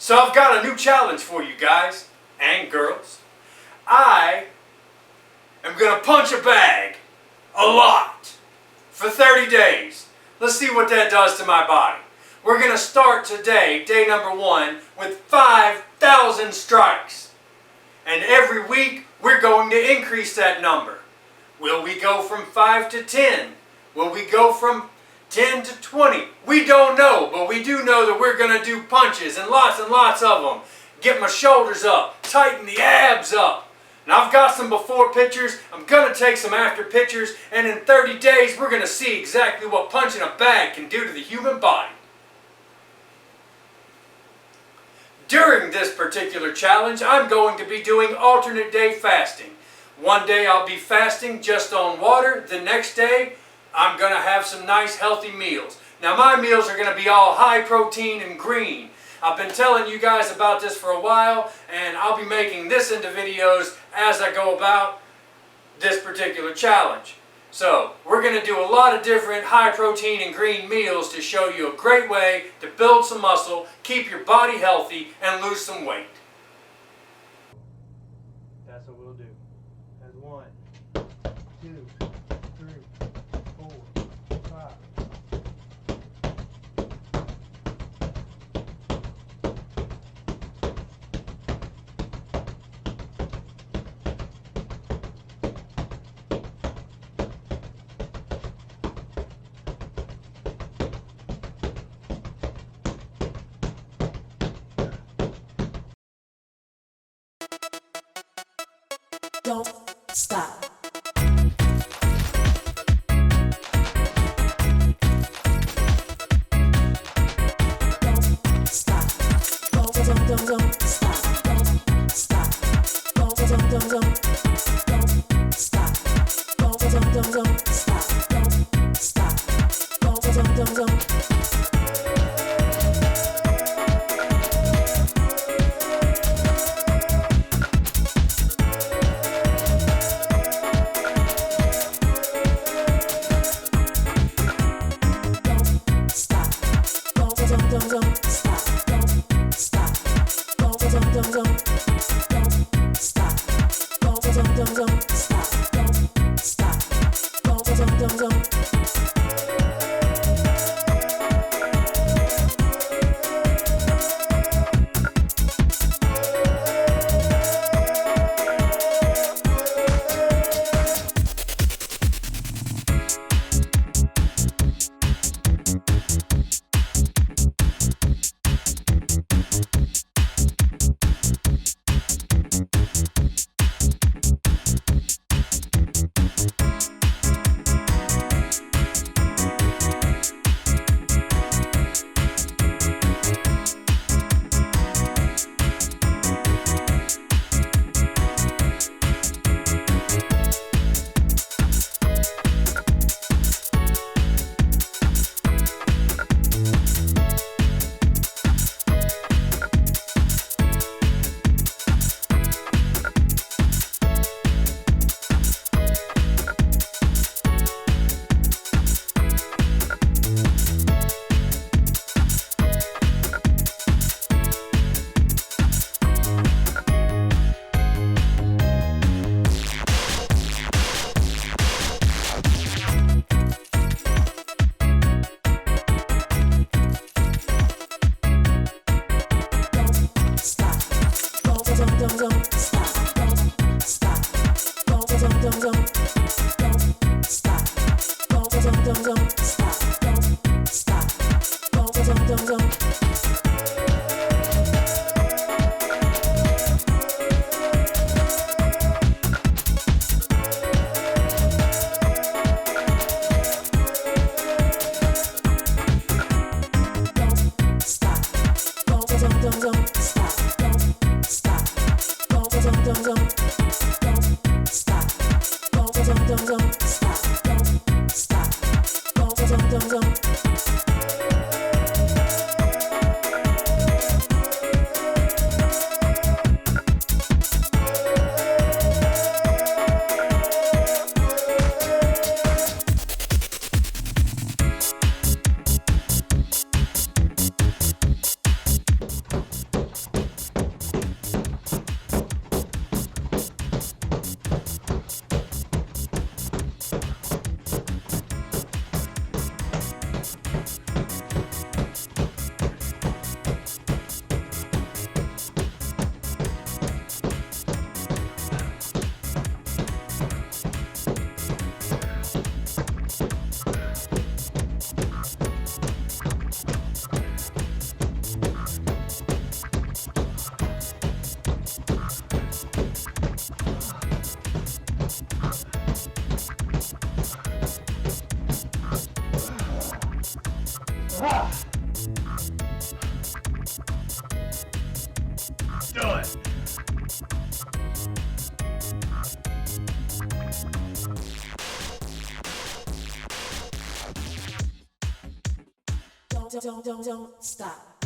So I've got a new challenge for you guys and girls. I am going to punch a bag a lot for 30 days. Let's see what that does to my body. We're going to start today, day number 1, with 5,000 strikes. And every week we're going to increase that number. Will we go from 5 to 10? Will we go from 10 to 20? We don't know, but we do know that we're going to do punches and lots of them. Get my shoulders up, tighten the abs up. And I've got some before pictures, I'm going to take some after pictures, and in 30 days we're going to see exactly what punching a bag can do to the human body. During this particular challenge, I'm going to be doing alternate day fasting. One day I'll be fasting just on water, the next day I'm going to have some nice healthy meals. Now my meals are going to be all high protein and green. I've been telling you guys about this for a while, and I'll be making this into videos as I go about this particular challenge. So we're going to do a lot of different high protein and green meals to show you a great way to build some muscle, keep your body healthy, and lose some weight. That's what we'll do. That's 1, 2, 3, 4, 5. Don't stop. Don't stop. Don't stop. Don't stop. Don't stop. Don't stop. Don't stop. Done. Don't stop.